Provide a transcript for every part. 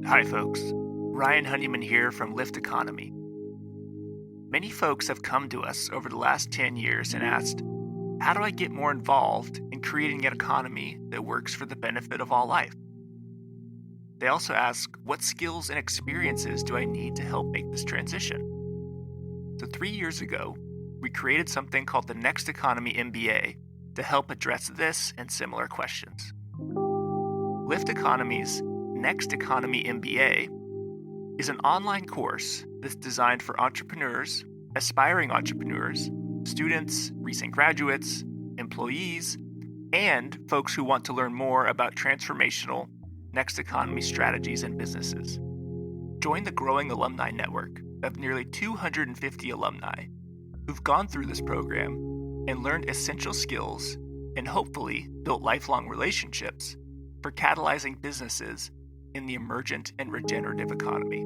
Hi, folks. Ryan Honeyman here from Lift Economy. Many folks have come to us over the last 10 years and asked, how do I get more involved in creating an economy that works for the benefit of all life? They also ask, what skills and experiences do I need to help make this transition? So 3 years ago, we created something called the Next Economy MBA to help address this and similar questions. Lift Economy's Next Economy MBA is an online course that's designed for entrepreneurs, aspiring entrepreneurs, students, recent graduates, employees, and folks who want to learn more about transformational next economy strategies and businesses. Join the growing alumni network of nearly 250 alumni who've gone through this program and learned essential skills and hopefully built lifelong relationships for catalyzing businesses in the emergent and regenerative economy.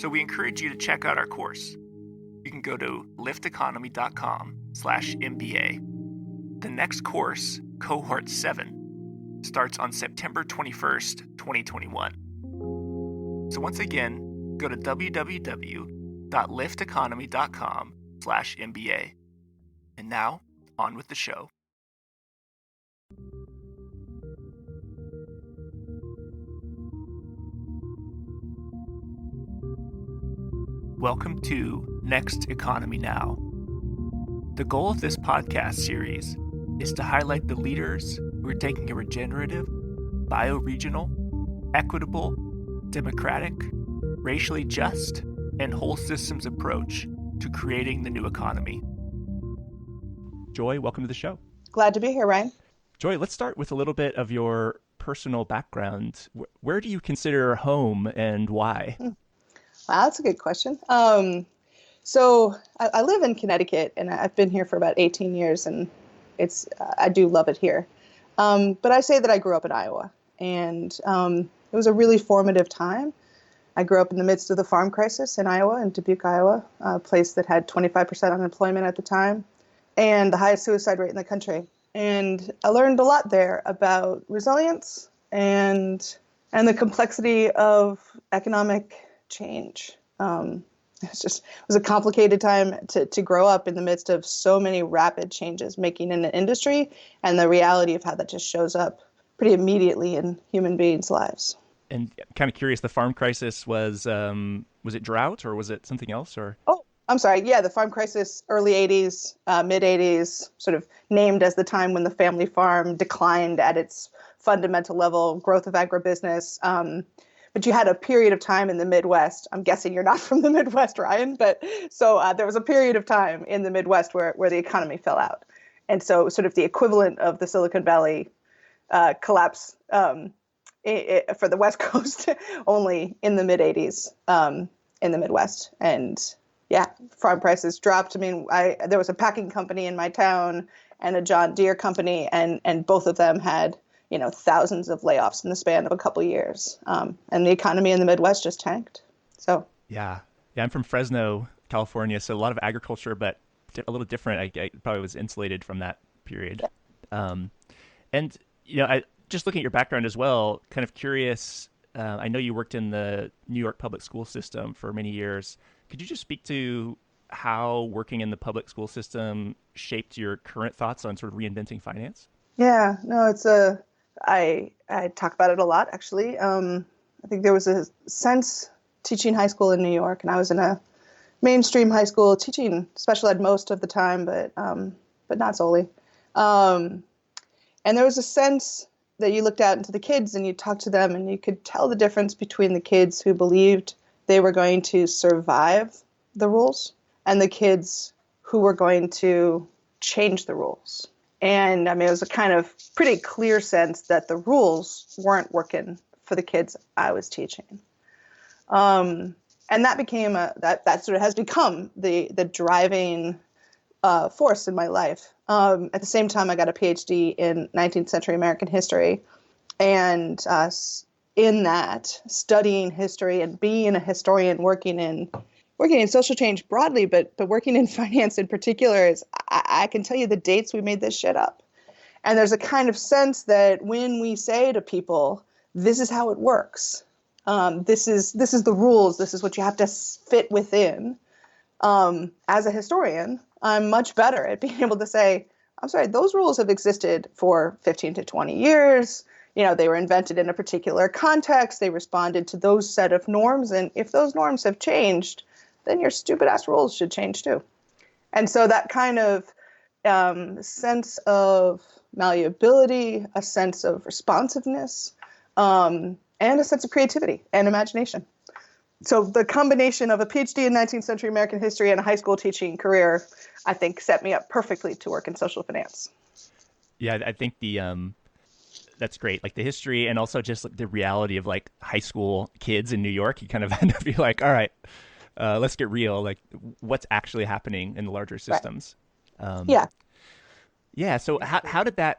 So we encourage you to check out our course. You can go to lifteconomy.com/MBA. The next course, Cohort 7, starts on September 21st, 2021. So once again, go to www.lifteconomy.com/MBA. And now, on with the show. Welcome to Next Economy Now. The goal of this podcast series is to highlight the leaders who are taking a regenerative, bioregional, equitable, democratic, racially just, and whole systems approach to creating the new economy. Joy, welcome to the show. Glad to be here, Ryan. Joy, let's start with a little bit of your personal background. Where do you consider home and why? Wow, that's a good question. So I live in Connecticut, and I've been here for about 18 years, and I do love it here. But I say that I grew up in Iowa, and it was a really formative time. I grew up in the midst of the farm crisis in Iowa, in Dubuque, Iowa, a place that had 25% unemployment at the time, and the highest suicide rate in the country. And I learned a lot there about resilience and the complexity of economic change. It was a complicated time to grow up in the midst of so many rapid changes making in an industry, and the reality of how that just shows up pretty immediately in human beings' lives. And kind of curious, the farm crisis was it drought or was it something else? Or I'm sorry. Yeah, the farm crisis, early 80s, mid 80s, sort of named as the time when the family farm declined at its fundamental level, growth of agribusiness. But you had a period of time in the Midwest. I'm guessing you're not from the Midwest, Ryan, but so there was a period of time in the Midwest where the economy fell out. And so sort of the equivalent of the Silicon Valley collapse for the West Coast, only in the mid 80s in the Midwest. And yeah, farm prices dropped. I mean, there was a packing company in my town and a John Deere company, and both of them had thousands of layoffs in the span of a couple of years. And the economy in the Midwest just tanked. So yeah, I'm from Fresno, California, so a lot of agriculture, but a little different. I probably was insulated from that period. And I just looking at your background as well, kind of curious. I know you worked in the New York public school system for many years. Could you just speak to how working in the public school system shaped your current thoughts on sort of reinventing finance? Yeah, no, I talk about it a lot, actually. I think there was a sense teaching high school in New York, and I was in a mainstream high school teaching special ed most of the time, but not solely. And there was a sense that you looked out into the kids and you talked to them, and you could tell the difference between the kids who believed they were going to survive the rules and the kids who were going to change the rules. And I mean, it was a kind of pretty clear sense that the rules weren't working for the kids I was teaching. And that became that sort of has become the driving force in my life. At the same time, I got a PhD in 19th century American history, and in that, studying history and being a historian, working in social change broadly, but working in finance in particular, is I can tell you the dates we made this shit up. And there's a kind of sense that when we say to people, this is how it works, This is the rules. This is what you have to fit within. As a historian, I'm much better at being able to say, I'm sorry, those rules have existed for 15 to 20 years. They were invented in a particular context. They responded to those set of norms. And if those norms have changed, then your stupid ass rules should change too. And so that kind of sense of malleability, a sense of responsiveness, and a sense of creativity and imagination. So the combination of a PhD in 19th century American history and a high school teaching career, I think, set me up perfectly to work in social finance. Yeah, I think that's great. Like the history and also just like the reality of like high school kids in New York, you kind of end up being like, all right, let's get real. Like what's actually happening in the larger Right. systems. Um, Yeah. yeah. So how did that,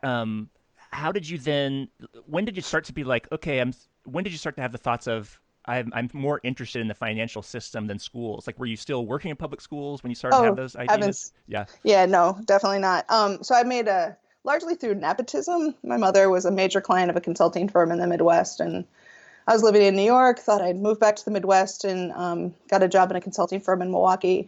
how did you then, when did you start to be like, okay, when did you start to have the thoughts of, I'm more interested in the financial system than schools? Like, were you still working in public schools when you started to have Oh, those ideas? heavens. Yeah. Yeah, no, definitely not. So I made largely through nepotism. My mother was a major client of a consulting firm in the Midwest, and I was living in New York, thought I'd move back to the Midwest, and got a job in a consulting firm in Milwaukee.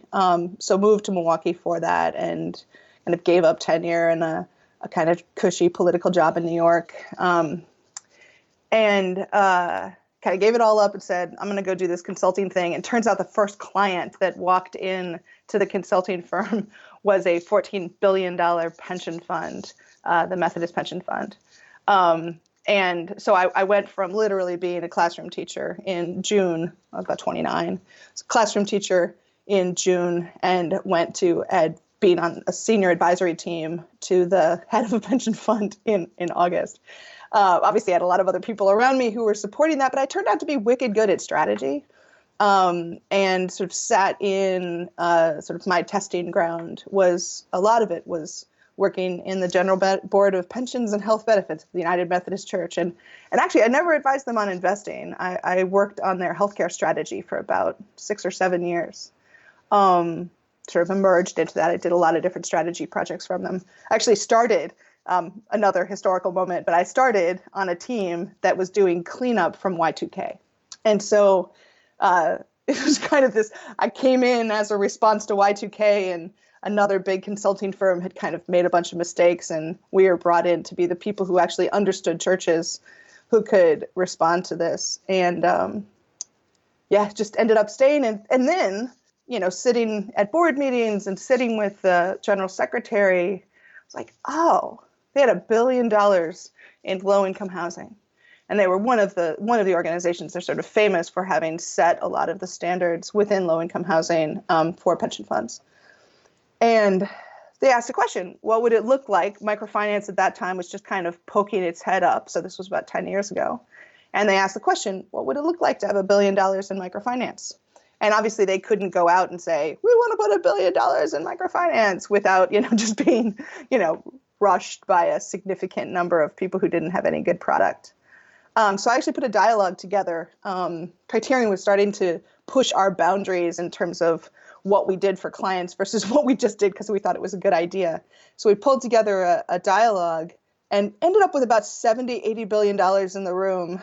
So moved to Milwaukee for that, and kind of gave up tenure and a kind of cushy political job in New York. And kind of gave it all up and said, I'm going to go do this consulting thing. And turns out the first client that walked in to the consulting firm was a $14 billion pension fund, the Methodist Pension Fund. And so I went from literally being a classroom teacher in June, I was about 29, was a classroom teacher in June, and went to being on a senior advisory team to the head of a pension fund in August. Obviously, I had a lot of other people around me who were supporting that, but I turned out to be wicked good at strategy, and sort of sat in sort of my testing ground was a lot of it was working in the General Board of Pensions and Health Benefits of the United Methodist Church. And actually, I never advised them on investing. I worked on their healthcare strategy for about 6 or 7 years. Sort of emerged into that. I did a lot of different strategy projects from them. I actually started another historical moment, but I started on a team that was doing cleanup from Y2K. And so it was kind of this, I came in as a response to Y2K, and another big consulting firm had kind of made a bunch of mistakes, and we were brought in to be the people who actually understood churches who could respond to this. And just ended up staying. And then, sitting at board meetings and sitting with the general secretary, I was like, oh, they had $1 billion in low-income housing. And they were one of the organizations. They're sort of famous for having set a lot of the standards within low-income housing for pension funds. And they asked the question, what would it look like? Microfinance at that time was just kind of poking its head up. So this was about 10 years ago. And they asked the question, what would it look like to have $1 billion in microfinance? And obviously they couldn't go out and say, we want to put $1 billion in microfinance without, just being, rushed by a significant number of people who didn't have any good product. So I actually put a dialogue together. Criterion was starting to push our boundaries in terms of what we did for clients versus what we just did because we thought it was a good idea. So we pulled together a dialogue and ended up with about $70-80 billion in the room,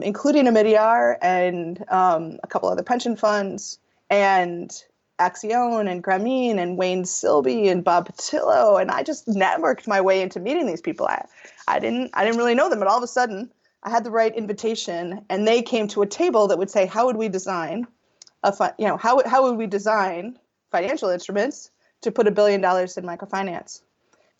including Amidyar and a couple other pension funds, and Axion and Grameen and Wayne Silby and Bob Patillo. And I just networked my way into meeting these people. I didn't really know them, but all of a sudden I had the right invitation, and they came to a table that would say, how would we design how would we design financial instruments to put $1 billion in microfinance?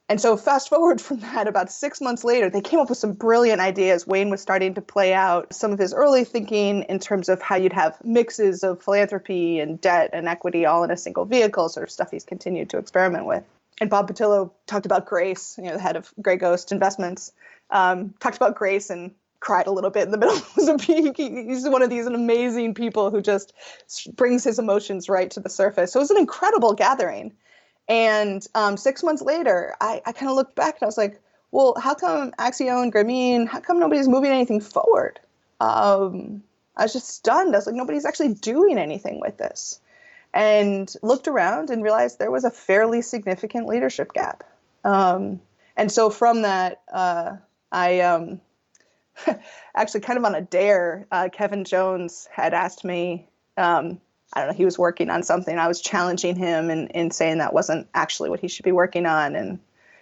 And so fast forward from that, about 6 months later, they came up with some brilliant ideas. Wayne was starting to play out some of his early thinking in terms of how you'd have mixes of philanthropy and debt and equity all in a single vehicle, sort of stuff he's continued to experiment with. And Bob Patillo talked about Grace, the head of Grey Ghost Investments, talked about Grace and cried a little bit in the middle of the peak. He's one of these amazing people who just brings his emotions right to the surface. So it was an incredible gathering. And 6 months later, I kind of looked back and I was like, well, how come Axion, Grameen, how come nobody's moving anything forward? I was just stunned. I was like, nobody's actually doing anything with this. And looked around and realized there was a fairly significant leadership gap. And so from that, I actually kind of on a dare, Kevin Jones had asked me, I don't know, he was working on something. I was challenging him and saying that wasn't actually what he should be working on. And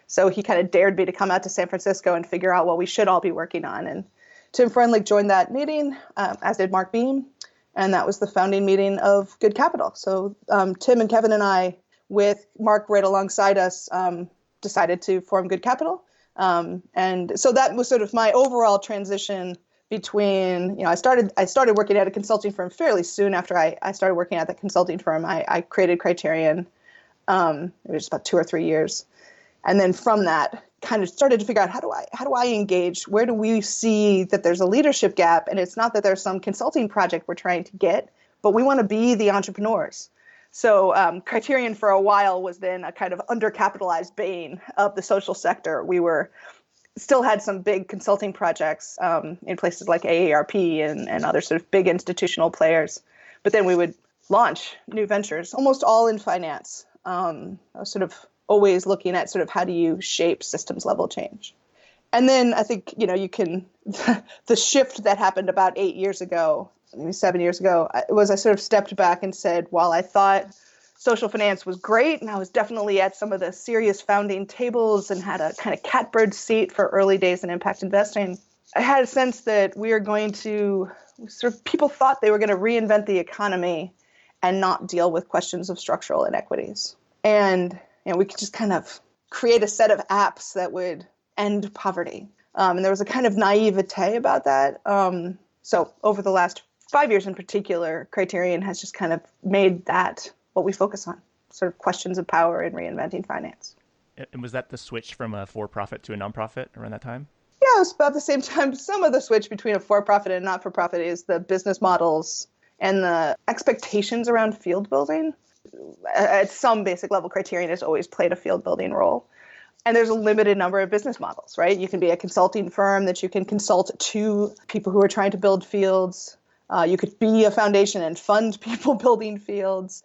so he kind of dared me to come out to San Francisco and figure out what we should all be working on. And Tim Freundlich joined that meeting, as did Mark Beam. And that was the founding meeting of Good Capital. So Tim and Kevin and I, with Mark right alongside us, decided to form Good Capital. And so that was sort of my overall transition between, I started working at a consulting firm fairly soon after I started working at that consulting firm. I created Criterion. It was about 2 or 3 years. And then from that, kind of started to figure out how do I engage? Where do we see that there's a leadership gap? And it's not that there's some consulting project we're trying to get, but we want to be the entrepreneurs. So Criterion for a while was then a kind of undercapitalized bane of the social sector. We still had some big consulting projects in places like AARP and other sort of big institutional players. But then we would launch new ventures, almost all in finance. I was sort of always looking at sort of how do you shape systems level change. And then I think, you can, the shift that happened about 8 years ago, maybe 7 years ago, was I sort of stepped back and said, while I thought social finance was great, and I was definitely at some of the serious founding tables and had a kind of catbird seat for early days in impact investing, I had a sense that people thought they were going to reinvent the economy and not deal with questions of structural inequities. And we could just kind of create a set of apps that would end poverty. And there was a kind of naivete about that. So over the last 5 years in particular, Criterion has just kind of made that what we focus on, sort of questions of power and reinventing finance. And was that the switch from a for-profit to a nonprofit around that time? Yeah, it was about the same time. Some of the switch between a for-profit and not-for-profit is the business models and the expectations around field building. At some basic level, Criterion has always played a field building role. And there's a limited number of business models, right? You can be a consulting firm that you can consult to people who are trying to build fields. You could be a foundation and fund people building fields.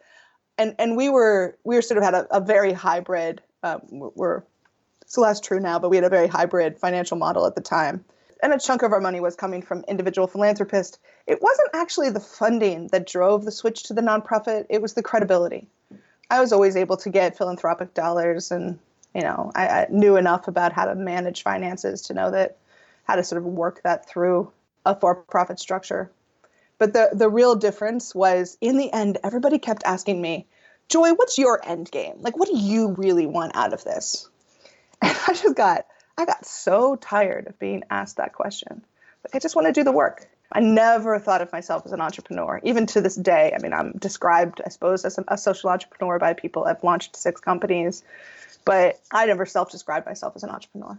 And we were sort of had a very hybrid, it's less true now, but we had a very hybrid financial model at the time. And a chunk of our money was coming from individual philanthropists. It wasn't actually the funding that drove the switch to the nonprofit. It was the credibility. I was always able to get philanthropic dollars, and I knew enough about how to manage finances to know how to sort of work that through a for-profit structure. But the real difference was, in the end, everybody kept asking me, Joy, what's your end game? Like, what do you really want out of this? And I got so tired of being asked that question. Like, I just want to do the work. I never thought of myself as an entrepreneur, even to this day. I mean, I'm described, I suppose, as a social entrepreneur by people. I've launched 6 companies, but I never self-described myself as an entrepreneur.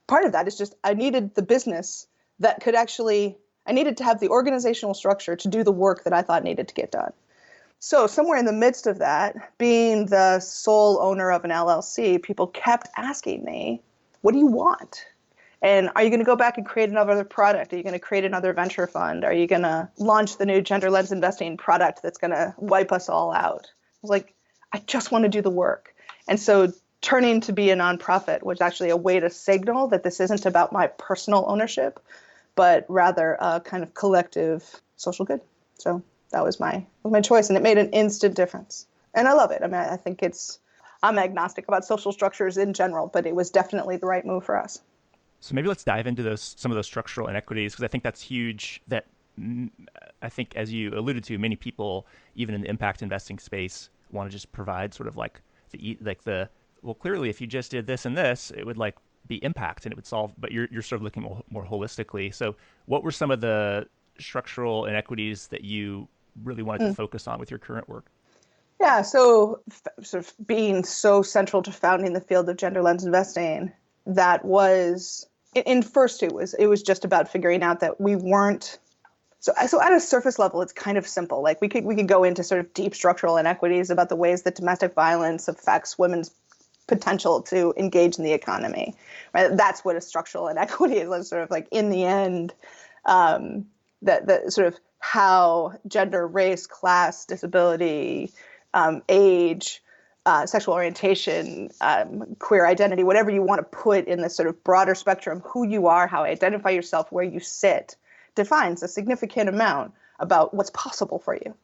Part of that is just I needed the business that could I needed to have the organizational structure to do the work that I thought needed to get done. So somewhere in the midst of that, being the sole owner of an LLC, people kept asking me, what do you want? And are you going to go back and create another product? Are you going to create another venture fund? Are you going to launch the new gender lens investing product that's going to wipe us all out? I was like, I just want to do the work. And so turning to be a nonprofit was actually a way to signal that this isn't about my personal ownership, but rather a kind of collective social good. So that was my choice, and it made an instant difference. And I love it. I mean, I think I'm agnostic about social structures in general, but it was definitely the right move for us. So maybe let's dive into some of those structural inequities, because I think that's huge. That I think, as you alluded to, many people, even in the impact investing space, want to just provide sort of well, clearly, if you just did this and this, it would be impact and it would solve. But you're sort of looking more holistically. So, what were some of the structural inequities that you really wanted to focus on with your current work? Yeah, so sort of being so central to founding the field of gender lens investing, that was first it was just about figuring out that we weren't. So at a surface level, it's kind of simple. Like we could go into sort of deep structural inequities about the ways that domestic violence affects women's potential to engage in the economy. Right? That's what a structural inequity is. Sort of like in the end, that sort of how gender, race, class, disability, age sexual orientation, queer identity, whatever you want to put in this sort of broader spectrum, who you are, how you identify yourself, where you sit, defines a significant amount about what's possible for you.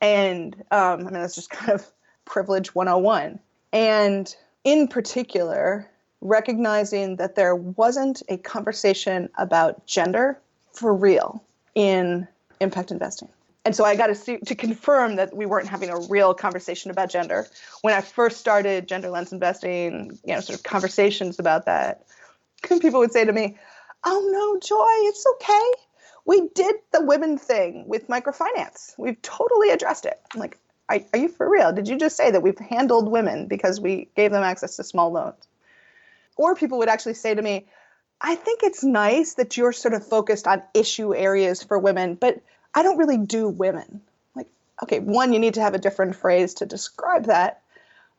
And I mean, that's just kind of privilege 101. And in particular, recognizing that there wasn't a conversation about gender for real in impact investing. And so I got to confirm that we weren't having a real conversation about gender. When I first started gender lens investing, sort of conversations about that, people would say to me, "Oh no, Joy, it's okay. We did the women thing with microfinance. We've totally addressed it." I'm like, are you for real? Did you just say that we've handled women because we gave them access to small loans? Or people would actually say to me, "I think it's nice that you're sort of focused on issue areas for women, but I don't really do women." Like, okay, one, you need to have a different phrase to describe that.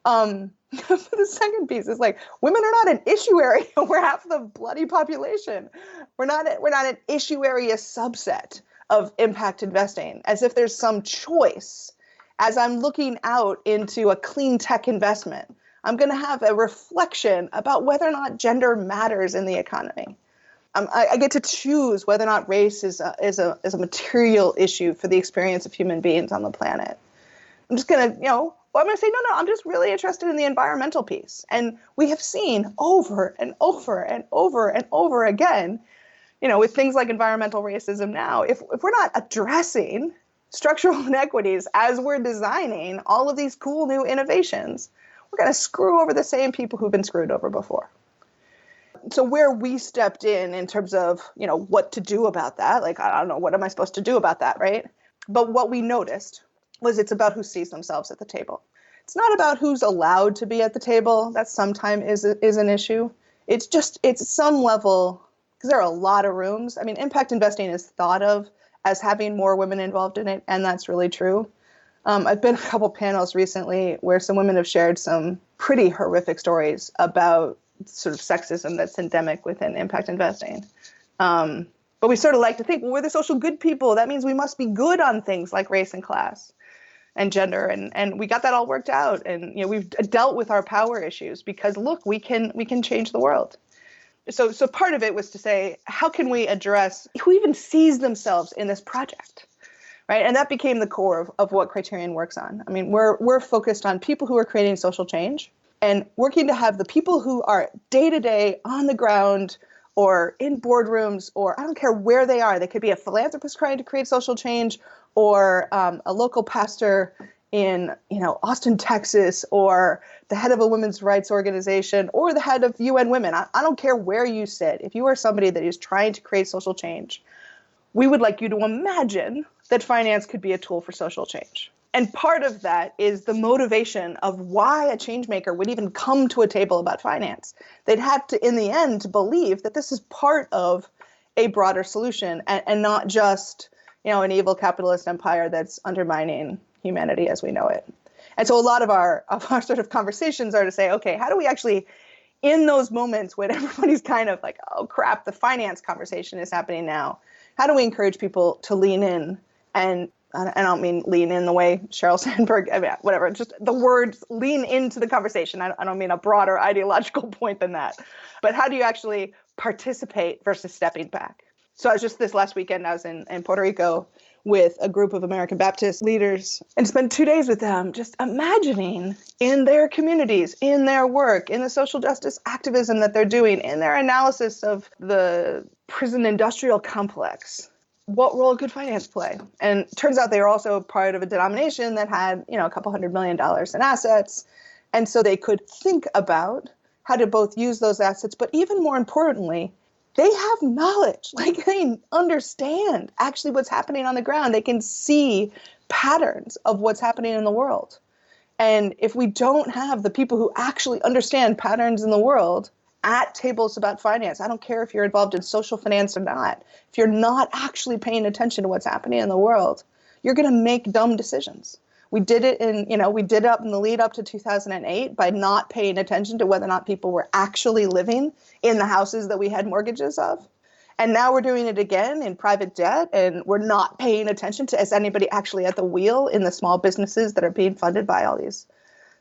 The second piece is like, women are not an issue area. We're half the bloody population. We're not an issue area subset of impact investing, as if there's some choice. As I'm looking out into a clean tech investment, I'm going to have a reflection about whether or not gender matters in the economy. I get to choose whether or not race is a material issue for the experience of human beings on the planet. I'm just going to, I'm going to say, no, I'm just really interested in the environmental piece. And we have seen over and over and over and over again, with things like environmental racism now, if we're not addressing structural inequities as we're designing all of these cool new innovations, we're going to screw over the same people who've been screwed over before. So where we stepped in terms of, what to do about that, like, I don't know, what am I supposed to do about that, right? But what we noticed was it's about who sees themselves at the table. It's not about who's allowed to be at the table. That sometimes is an issue. It's some level, because there are a lot of rooms. I mean, impact investing is thought of as having more women involved in it, and that's really true. I've been to a couple panels recently where some women have shared some pretty horrific stories about sort of sexism that's endemic within impact investing. But we sort of like to think, well, we're the social good people. That means we must be good on things like race and class and gender. And we got that all worked out. And we've dealt with our power issues because, look, we can change the world. So part of it was to say, how can we address who even sees themselves in this project? Right. And that became the core of what Criterion works on. I mean, we're focused on people who are creating social change and working to have the people who are day to day on the ground or in boardrooms, or I don't care where they are. They could be a philanthropist trying to create social change, or a local pastor in Austin, Texas, or the head of a women's rights organization, or the head of UN Women. I don't care where you sit. If you are somebody that is trying to create social change, we would like you to imagine that finance could be a tool for social change. And part of that is the motivation of why a change maker would even come to a table about finance. They'd have to, in the end, believe that this is part of a broader solution and not just, an evil capitalist empire that's undermining humanity as we know it. And so a lot of our sort of conversations are to say, okay, how do we actually, in those moments when everybody's kind of like, oh crap, the finance conversation is happening now, how do we encourage people to lean in? And I don't mean lean in the way Sheryl Sandberg, whatever, just the words lean into the conversation. I don't mean a broader ideological point than that. But how do you actually participate versus stepping back? So I was just this last weekend, I was in Puerto Rico with a group of American Baptist leaders and spent 2 days with them, just imagining in their communities, in their work, in the social justice activism that they're doing, in their analysis of the prison industrial complex, what role could finance play? And it turns out they were also part of a denomination that had, a couple $100 million in assets. And so they could think about how to both use those assets, but even more importantly, they have knowledge, like they understand actually what's happening on the ground. They can see patterns of what's happening in the world. And if we don't have the people who actually understand patterns in the world at tables about finance, I don't care if you're involved in social finance or not, if you're not actually paying attention to what's happening in the world, you're going to make dumb decisions. We did it in the lead up to 2008 by not paying attention to whether or not people were actually living in the houses that we had mortgages of. And now we're doing it again in private debt, and we're not paying attention to is anybody actually at the wheel in the small businesses that are being funded by all these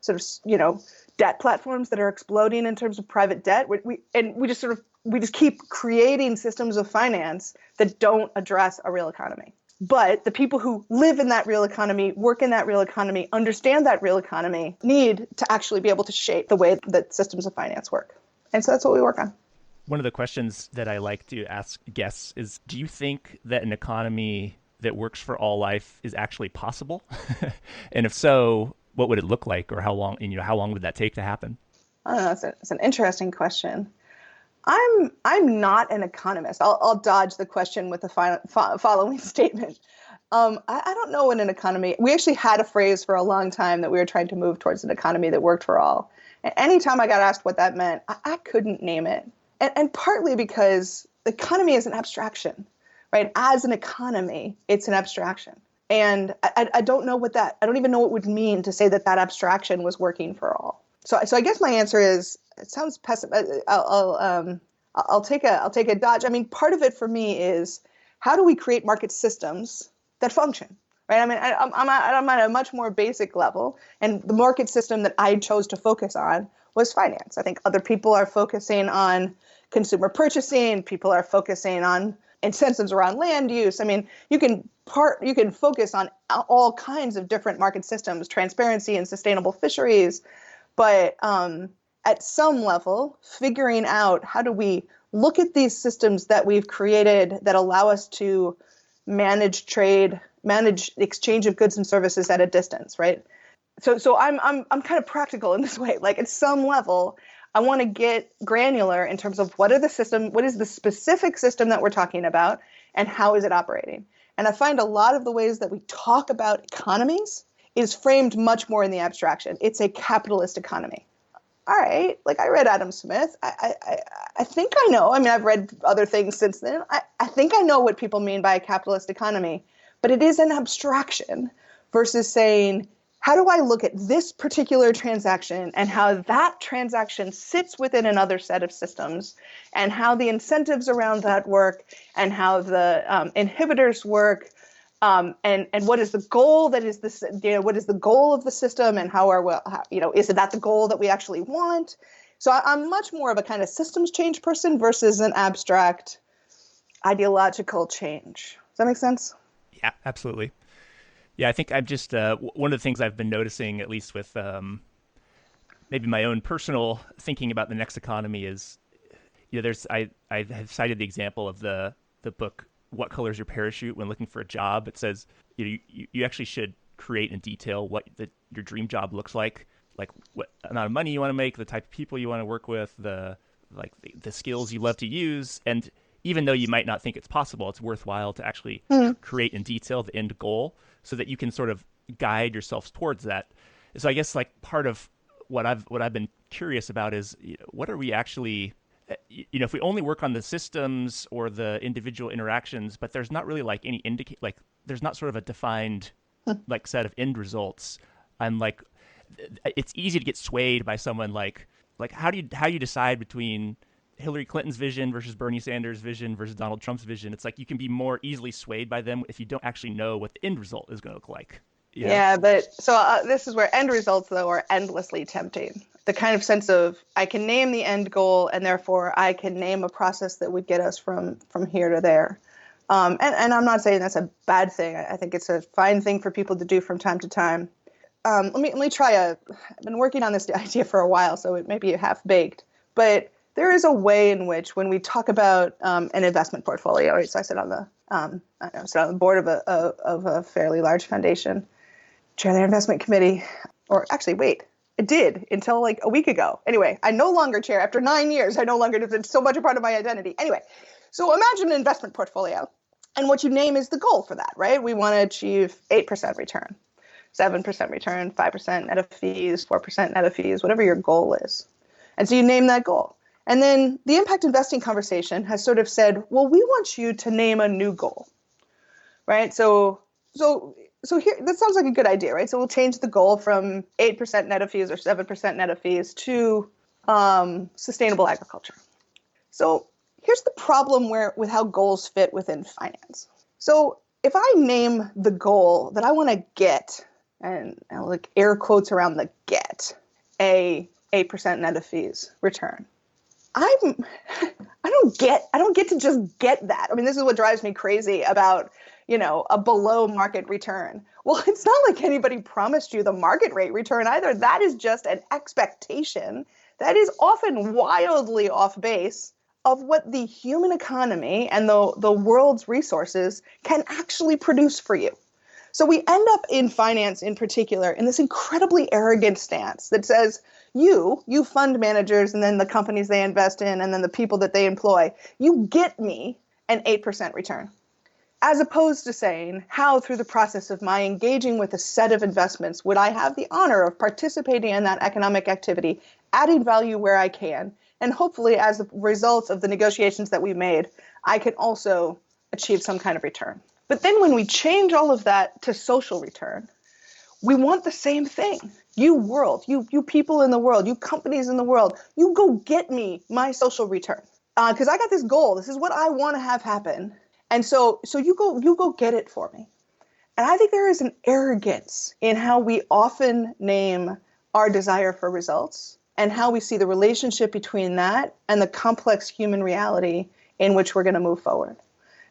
sort of, debt platforms that are exploding in terms of private debt. We just keep creating systems of finance that don't address a real economy. But the people who live in that real economy, work in that real economy, understand that real economy, need to actually be able to shape the way that systems of finance work. And so that's what we work on. One of the questions that I like to ask guests is, do you think that an economy that works for all life is actually possible? And if so, what would it look like, or how long would that take to happen? I don't know. It's an interesting question. I'm not an economist. I'll dodge the question with the following statement. I don't know what an economy. We actually had a phrase for a long time that we were trying to move towards an economy that worked for all. And anytime I got asked what that meant, I couldn't name it. And partly because the economy is an abstraction, right? As an economy, it's an abstraction. And I don't know I don't even know what it would mean to say that abstraction was working for all. So I guess my answer is, it sounds pessimistic. I'll take a dodge. I mean, part of it for me is, how do we create market systems that function, right? I mean, I'm at a much more basic level, and the market system that I chose to focus on was finance. I think other people are focusing on consumer purchasing. People are focusing on incentives around land use. I mean, you can focus on all kinds of different market systems, transparency and sustainable fisheries. But at some level, figuring out how do we look at these systems that we've created that allow us to manage trade, manage exchange of goods and services at a distance, right? So I'm kind of practical in this way. Like, at some level, I want to get granular in terms of what is the specific system that we're talking about, and how is it operating? And I find a lot of the ways that we talk about economies is framed much more in the abstraction. It's a capitalist economy. All right, like, I read Adam Smith. I think I know. I mean, I've read other things since then. I think I know what people mean by a capitalist economy, but it is an abstraction versus saying, how do I look at this particular transaction and how that transaction sits within another set of systems, and how the incentives around that work, and how the inhibitors work, and what is the goal what is the goal of the system, and is that the goal that we actually want? So I'm much more of a kind of systems change person versus an abstract ideological change. Does that make sense? Yeah, absolutely. Yeah, I think I'm just one of the things I've been noticing, at least with maybe my own personal thinking about the next economy, is I have cited the example of the book "What Color Is Your Parachute?" When looking for a job. It says you actually should create in detail what your dream job looks like what amount of money you want to make, the type of people you want to work with, the skills you love to use, and even though you might not think it's possible, it's worthwhile to actually create in detail the end goal, so that you can sort of guide yourself towards that. So I guess, like, part of what I've been curious about is, what are we actually, if we only work on the systems or the individual interactions, but there's not really any there's not sort of a defined set of end results. I'm like, it's easy to get swayed by someone like how do you decide between Hillary Clinton's vision versus Bernie Sanders' vision versus Donald Trump's vision? It's like you can be more easily swayed by them if you don't actually know what the end result is going to look like. Yeah, but so this is where end results, though, are endlessly tempting. The kind of sense of, I can name the end goal, and therefore I can name a process that would get us from here to there. And I'm not saying that's a bad thing. I think it's a fine thing for people to do from time to time. Let me try I've been working on this idea for a while, so it may be half baked, but there is a way in which, when we talk about an investment portfolio, right? So I sit on the board of a fairly large foundation, chair their investment committee, or actually, wait, I did until like a week ago. Anyway, I no longer chair after 9 years. I no longer, it's so much a part of my identity. Anyway, so imagine an investment portfolio, and what you name is the goal for that, right? We want to achieve 8% return, 7% return, 5% net of fees, 4% net of fees, whatever your goal is. And so you name that goal. And then the impact investing conversation has sort of said, well, we want you to name a new goal, right? So here, that sounds like a good idea, right? So we'll change the goal from 8% net of fees or 7% net of fees to sustainable agriculture. So here's the problem with how goals fit within finance. So if I name the goal that I want to get, and like air quotes around the get, a 8% net of fees return. I don't get to just get that. I mean, this is what drives me crazy about, a below market return. Well, it's not like anybody promised you the market rate return either. That is just an expectation that is often wildly off base of what the human economy and the world's resources can actually produce for you. So we end up in finance in particular in this incredibly arrogant stance that says, you fund managers and then the companies they invest in and then the people that they employ, you get me an 8% return. As opposed to saying how through the process of my engaging with a set of investments would I have the honor of participating in that economic activity, adding value where I can, and hopefully as a result of the negotiations that we made, I can also achieve some kind of return. But then when we change all of that to social return, we want the same thing. You world, you people in the world, you companies in the world, you go get me my social return. Because I got this goal. This is what I want to have happen. And so you go get it for me. And I think there is an arrogance in how we often name our desire for results and how we see the relationship between that and the complex human reality in which we're going to move forward.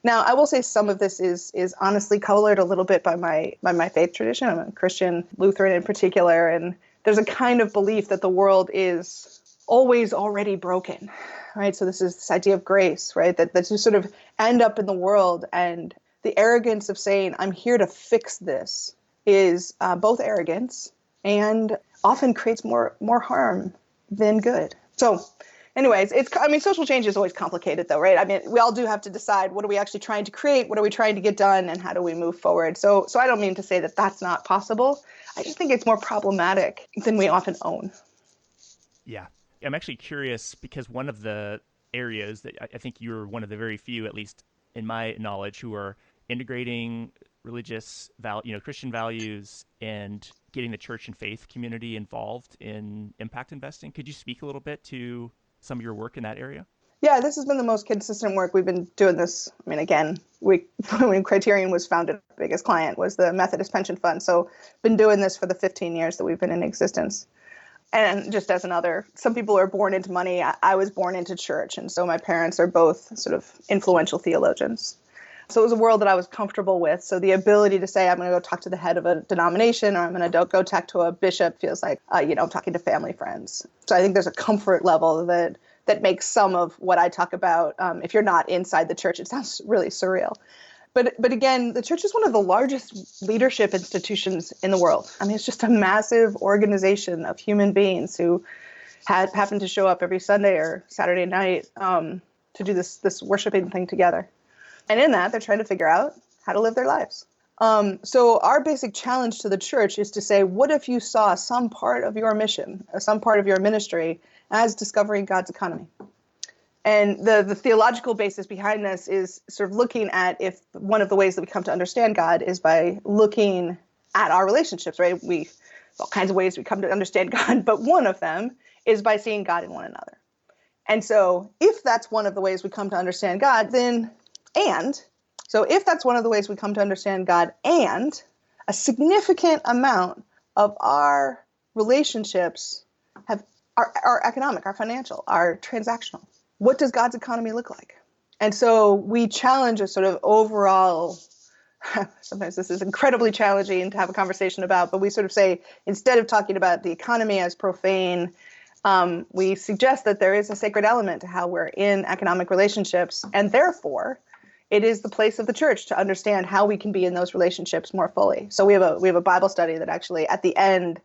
Now, I will say some of this is honestly colored a little bit by my faith tradition. I'm a Christian, Lutheran in particular, and there's a kind of belief that the world is always already broken, right? So this is this idea of grace, right? That you sort of end up in the world, and the arrogance of saying, I'm here to fix this is both arrogance and often creates more harm than good. So anyways, social change is always complicated though, right? I mean, we all do have to decide what are we actually trying to create, what are we trying to get done, and how do we move forward? So I don't mean to say that that's not possible. I just think it's more problematic than we often own. Yeah. I'm actually curious because one of the areas that I think you're one of the very few, at least in my knowledge, who are integrating religious Christian values and getting the church and faith community involved in impact investing. Could you speak a little bit to some of your work in that area? Yeah, this has been the most consistent work. We've been doing this. I mean, again, when Criterion was founded, our biggest client was the Methodist Pension Fund. So been doing this for the 15 years that we've been in existence. And just as some people are born into money. I was born into church. And so my parents are both sort of influential theologians. So it was a world that I was comfortable with. So the ability to say, I'm going to go talk to the head of a denomination, or I'm going to go talk to a bishop feels like, I'm talking to family friends. So I think there's a comfort level that makes some of what I talk about, if you're not inside the church, it sounds really surreal. But again, the church is one of the largest leadership institutions in the world. I mean, it's just a massive organization of human beings who happen to show up every Sunday or Saturday night to do this worshiping thing together. And in that, they're trying to figure out how to live their lives. So our basic challenge to the church is to say, what if you saw some part of your mission, some part of your ministry as discovering God's economy? And the theological basis behind this is sort of looking at if one of the ways that we come to understand God is by looking at our relationships, right? There's all kinds of ways we come to understand God, but one of them is by seeing God in one another. And so if that's one of the ways we come to understand God, if that's one of the ways we come to understand God, and a significant amount of our relationships are economic, are financial, are transactional. What does God's economy look like? And so we challenge a sort of overall, sometimes this is incredibly challenging to have a conversation about, but we sort of say, instead of talking about the economy as profane, we suggest that there is a sacred element to how we're in economic relationships, and therefore it is the place of the church to understand how we can be in those relationships more fully. So we have a Bible study that actually at the end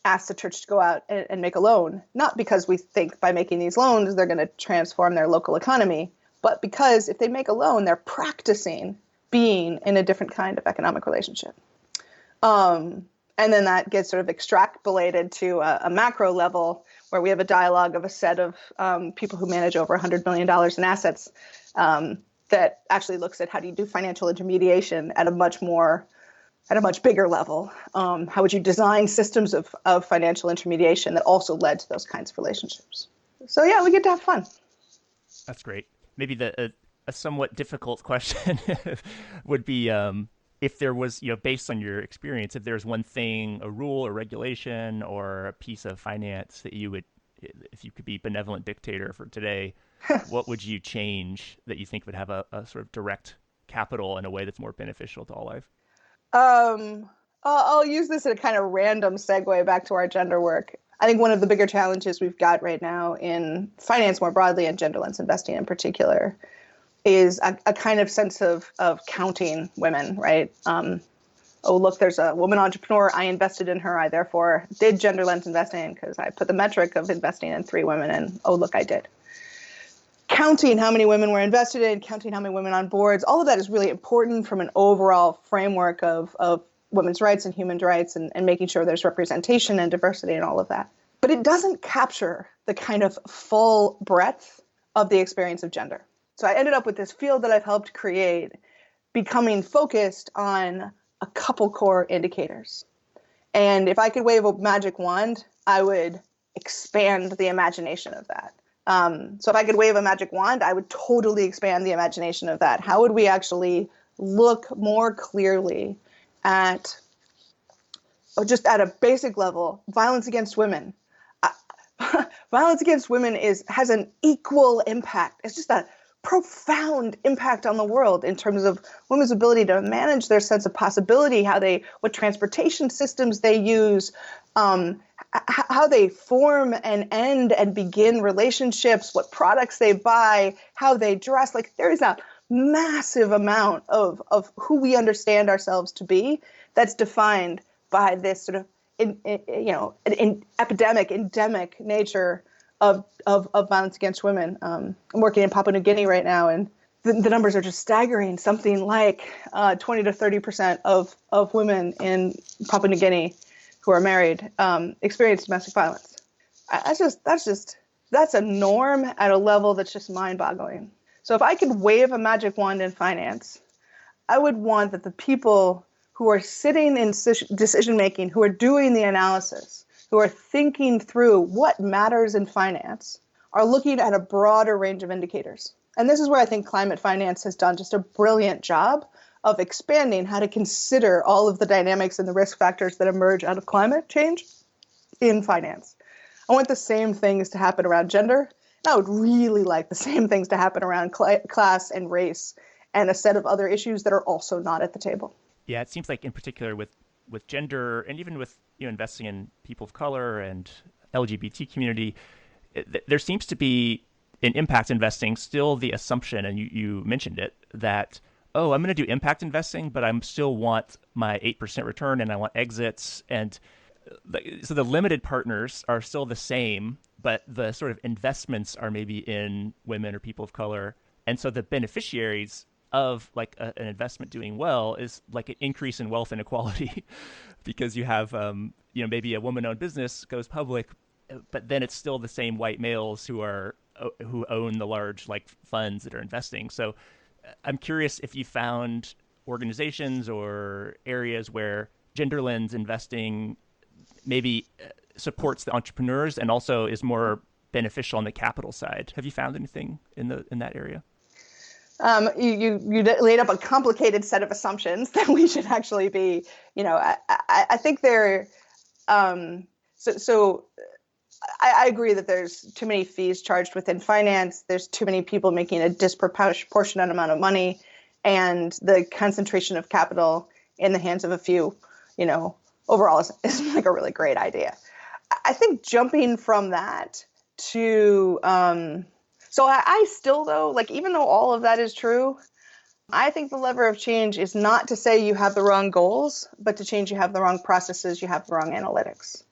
asks the church to go out and make a loan, not because we think by making these loans they're going to transform their local economy, but because if they make a loan, they're practicing being in a different kind of economic relationship. And then that gets sort of extrapolated to a macro level where we have a dialogue of a set of people who manage over $100 million in assets that actually looks at how do you do financial intermediation at a much bigger level. How would you design systems of financial intermediation that also led to those kinds of relationships? So yeah, we get to have fun. That's great. Maybe a somewhat difficult question would be, if there was, based on your experience, if there's one thing, a rule or regulation or a piece of finance that you would, if you could be benevolent dictator for today, what would you change that you think would have a sort of direct capital in a way that's more beneficial to all life? I'll use this in a kind of random segue back to our gender work. I think one of the bigger challenges we've got right now in finance more broadly and gender lens investing in particular is a kind of sense of counting women, right? Oh, look, there's a woman entrepreneur. I invested in her. I therefore did gender lens investing because I put the metric of investing in 3 women and, oh, look, I did. Counting how many women were invested in, counting how many women on boards, all of that is really important from an overall framework of women's rights and human rights and making sure there's representation and diversity and all of that. But it doesn't capture the kind of full breadth of the experience of gender. So I ended up with this field that I've helped create becoming focused on a couple core indicators. And if I could wave a magic wand, I would expand the imagination of that. So if I could wave a magic wand, I would totally expand the imagination of that. How would we actually look more clearly at, or just at a basic level, violence against women? Violence against women has an equal impact. It's just a profound impact on the world in terms of women's ability to manage their sense of possibility, what transportation systems they use, how they form and end and begin relationships, what products they buy, how they dress. Like there is a massive amount of who we understand ourselves to be that's defined by this sort of endemic nature of violence against women. I'm working in Papua New Guinea right now, and the numbers are just staggering. Something like 20 to 30% of women in Papua New Guinea who are married experience domestic violence. That's a norm at a level that's just mind-boggling. So if I could wave a magic wand in finance, I would want that the people who are sitting in decision-making, who are doing the analysis, who are thinking through what matters in finance, are looking at a broader range of indicators. And this is where I think climate finance has done just a brilliant job of expanding how to consider all of the dynamics and the risk factors that emerge out of climate change in finance. I want the same things to happen around gender. And I would really like the same things to happen around class and race and a set of other issues that are also not at the table. Yeah, it seems like in particular with gender and even with investing in people of color and LGBT community, there seems to be in impact investing still the assumption, and you mentioned it, that, oh, I'm going to do impact investing, but I still want my 8% return and I want exits. And so the limited partners are still the same, but the sort of investments are maybe in women or people of color. And so the beneficiaries of like an investment doing well is like an increase in wealth inequality because you have, maybe a woman-owned business goes public, but then it's still the same white males who own the large like funds that are investing. So I'm curious if you found organizations or areas where gender lens investing maybe supports the entrepreneurs and also is more beneficial on the capital side. Have you found anything in that area? You laid up a complicated set of assumptions that we should actually be, I think they're, I agree that there's too many fees charged within finance. There's too many people making a disproportionate amount of money, and the concentration of capital in the hands of a few, overall is like a really great idea. I think jumping from that to, so I still, though, like, even though all of that is true, I think the lever of change is not to say you have the wrong goals, but to change you have the wrong processes, you have the wrong analytics.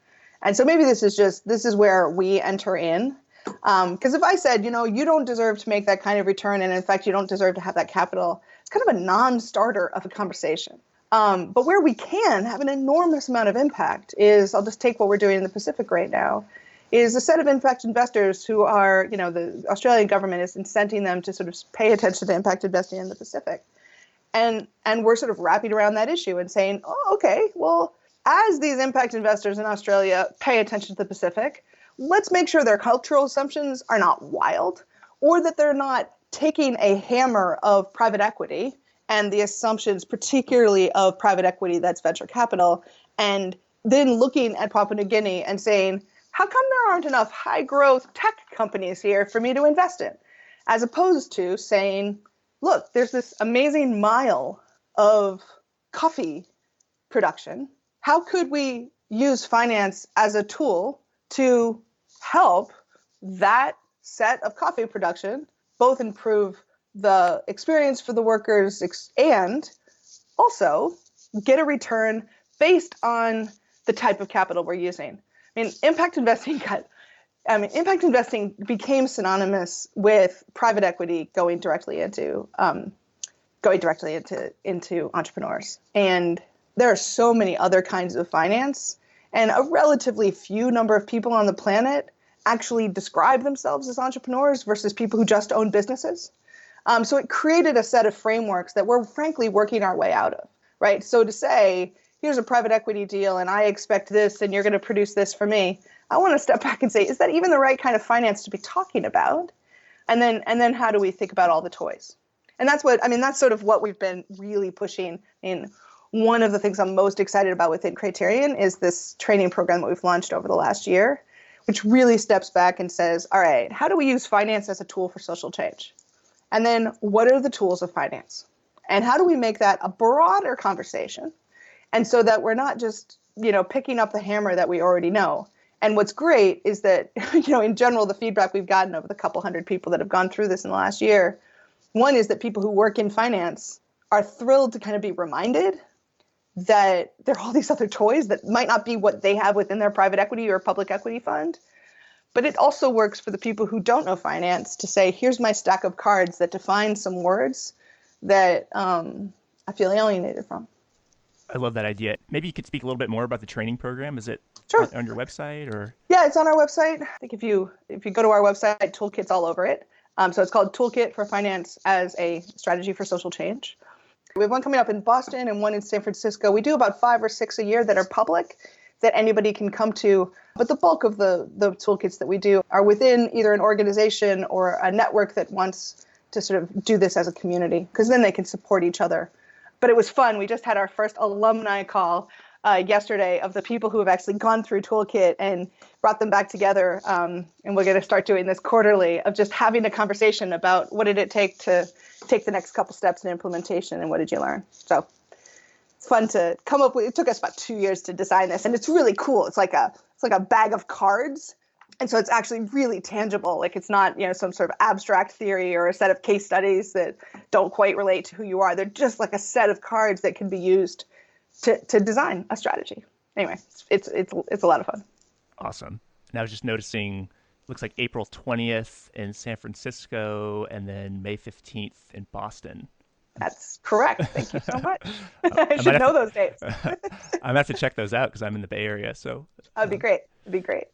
And so maybe this is where we enter in. Because if I said, you don't deserve to make that kind of return, and in fact, you don't deserve to have that capital, it's kind of a non-starter of a conversation. But where we can have an enormous amount of impact is, I'll just take what we're doing in the Pacific right now, is a set of impact investors who are, the Australian government is incenting them to sort of pay attention to impact investing in the Pacific. And we're sort of wrapping around that issue and saying, oh, okay, well, as these impact investors in Australia pay attention to the Pacific, let's make sure their cultural assumptions are not wild, or that they're not taking a hammer of private equity and the assumptions, particularly of private equity that's venture capital, and then looking at Papua New Guinea and saying, how come there aren't enough high growth tech companies here for me to invest in? As opposed to saying, look, there's this amazing mile of coffee production. How could we use finance as a tool to help that set of coffee production both improve the experience for the workers and also get a return based on the type of capital we're using? I mean, impact investing became synonymous with private equity going directly into entrepreneurs. And there are so many other kinds of finance, and a relatively few number of people on the planet actually describe themselves as entrepreneurs versus people who just own businesses. So it created a set of frameworks that we're frankly working our way out of, right? So to say, here's a private equity deal and I expect this and you're going to produce this for me, I want to step back and say, is that even the right kind of finance to be talking about? And then how do we think about all the toys? And that's sort of what we've been really pushing. In one of the things I'm most excited about within Criterion is this training program that we've launched over the last year, which really steps back and says, all right, how do we use finance as a tool for social change? And then what are the tools of finance? And how do we make that a broader conversation? And so that we're not just, picking up the hammer that we already know. And what's great is that, in general, the feedback we've gotten over the couple hundred people that have gone through this in the last year, one is that people who work in finance are thrilled to kind of be reminded that there are all these other toys that might not be what they have within their private equity or public equity fund. But it also works for the people who don't know finance to say, here's my stack of cards that define some words that I feel alienated from. I love that idea. Maybe you could speak a little bit more about the training program. Is it Sure. on your website or? Yeah, it's on our website. I think if you go to our website, Toolkit's all over it. So it's called Toolkit for Finance as a Strategy for Social Change. We have one coming up in Boston and one in San Francisco. We do about 5 or 6 a year that are public that anybody can come to. But the bulk of the toolkits that we do are within either an organization or a network that wants to sort of do this as a community, because then they can support each other. But it was fun. We just had our first alumni call yesterday of the people who have actually gone through Toolkit and brought them back together. And we're going to start doing this quarterly of just having a conversation about what did it take to take the next couple steps in implementation and what did you learn? So it's fun to come up with. It took us about 2 years to design this, and it's really cool. It's like a bag of cards. And so it's actually really tangible. Like it's not, some sort of abstract theory or a set of case studies that don't quite relate to who you are. They're just like a set of cards that can be used to design a strategy. Anyway, it's a lot of fun. Awesome. And I was just noticing, looks like April 20th in San Francisco and then May 15th in Boston. That's correct. Thank you so much. I should know those dates. I'm going to have to check those out because I'm in the Bay Area. So that'd be great. It'd be great.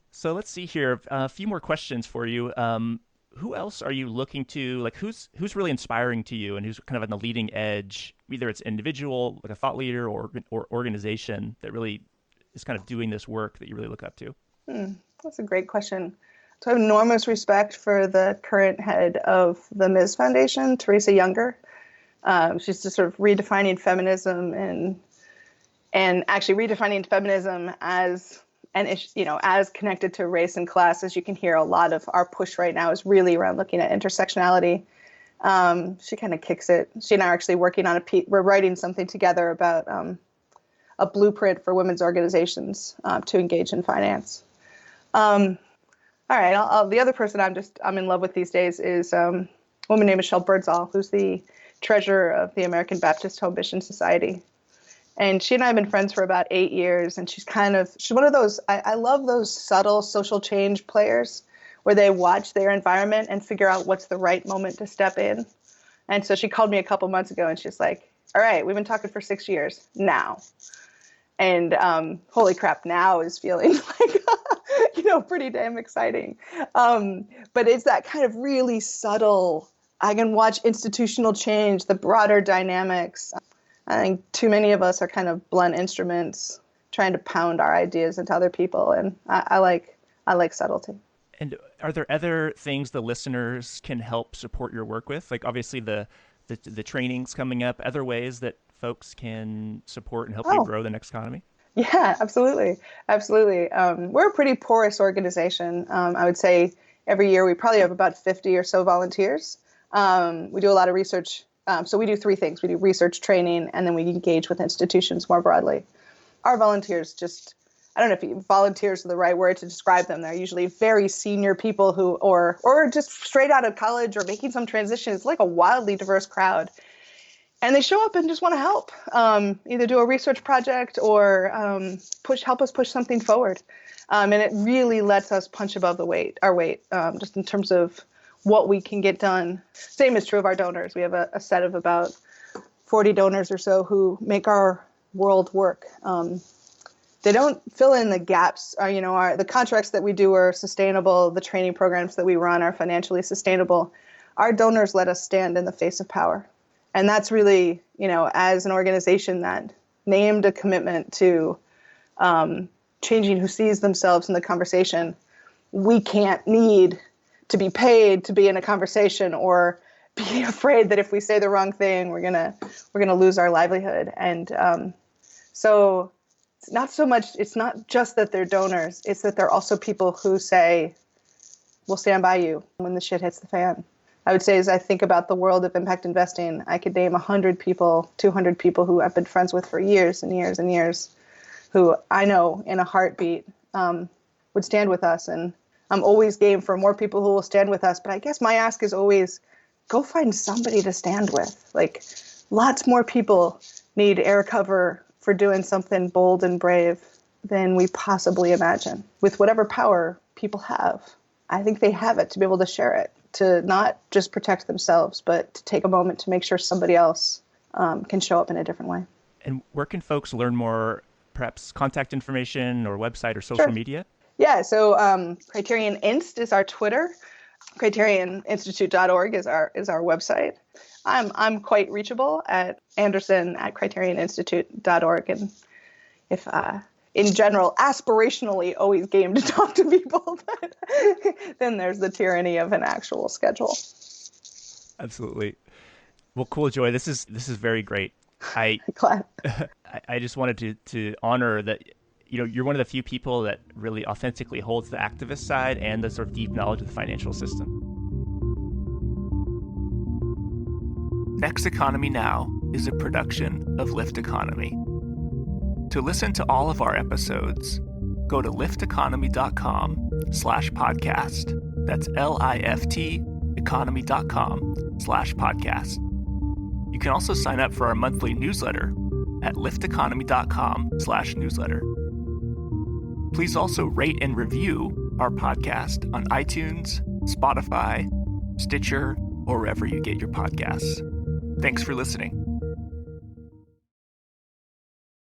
So let's see here. A few more questions for you. Who else are you looking to, like who's really inspiring to you and who's kind of on the leading edge, either it's individual, like a thought leader or organization that really is kind of doing this work that you really look up to? That's a great question. So I have enormous respect for the current head of the Ms. Foundation, Teresa Younger. She's just sort of redefining feminism and actually redefining feminism as as connected to race and class. As you can hear, a lot of our push right now is really around looking at intersectionality. She kind of kicks it. She and I are actually working on we're writing something together about a blueprint for women's organizations to engage in finance. All right, the other person I'm in love with these days is a woman named Michelle Birdsall, who's the treasurer of the American Baptist Home Mission Society. And she and I have been friends for about 8 years. And she's one of those, I love those subtle social change players where they watch their environment and figure out what's the right moment to step in. And so she called me a couple months ago and she's like, all right, we've been talking for 6 years now. And holy crap, now is feeling like, pretty damn exciting. But it's that kind of really subtle, I can watch institutional change, the broader dynamics. I think too many of us are kind of blunt instruments trying to pound our ideas into other people. And I like subtlety. And are there other things the listeners can help support your work with? Like obviously the the trainings coming up, other ways that folks can support and help you Oh, grow the next economy? yeah, absolutely. Absolutely. We're a pretty porous organization. I would say every year we probably have about 50 or so volunteers. We do a lot of research. So we do three things. We do research, training, and then we engage with institutions more broadly. Our volunteers just, I don't know if volunteers are the right word to describe them. They're usually very senior people who, or just straight out of college or making some transition. It's like a wildly diverse crowd. And they show up and just want to help, either do a research project or help us push something forward. And it really lets us punch above our weight, just in terms of what we can get done. Same is true of our donors. We have a set of about 40 donors or so who make our world work. They don't fill in the gaps. The contracts that we do are sustainable. The training programs that we run are financially sustainable. Our donors let us stand in the face of power. And that's really, as an organization that named a commitment to changing who sees themselves in the conversation, we can't need to be paid to be in a conversation or be afraid that if we say the wrong thing, we're gonna lose our livelihood. And so it's not so much. It's not just that they're donors. It's that they're also people who say, "We'll stand by you when the shit hits the fan." I would say, as I think about the world of impact investing, I could name 100 people, 200 people who I've been friends with for years and years and years, who I know in a heartbeat would stand with us. And I'm always game for more people who will stand with us. But I guess my ask is always, go find somebody to stand with. Like, lots more people need air cover for doing something bold and brave than we possibly imagine. With whatever power people have, I think they have it to be able to share it, to not just protect themselves, but to take a moment to make sure somebody else can show up in a different way. And where can folks learn more, perhaps contact information or website or social Sure. media? Yeah, so Criterion Inst is our Twitter. CriterionInstitute.org is our website. I'm quite reachable at Anderson@CriterionInstitute.org, and if in general, aspirationally always game to talk to people, but then there's the tyranny of an actual schedule. Absolutely. Well, cool, Joy. This is very great. Glad. I just wanted to honor that. You're one of the few people that really authentically holds the activist side and the sort of deep knowledge of the financial system. Next Economy Now is a production of Lift Economy. To listen to all of our episodes, go to lifteconomy.com/podcast. That's LIFT economy.com/podcast. You can also sign up for our monthly newsletter at lifteconomy.com/newsletter. Please also rate and review our podcast on iTunes, Spotify, Stitcher, or wherever you get your podcasts. Thanks for listening.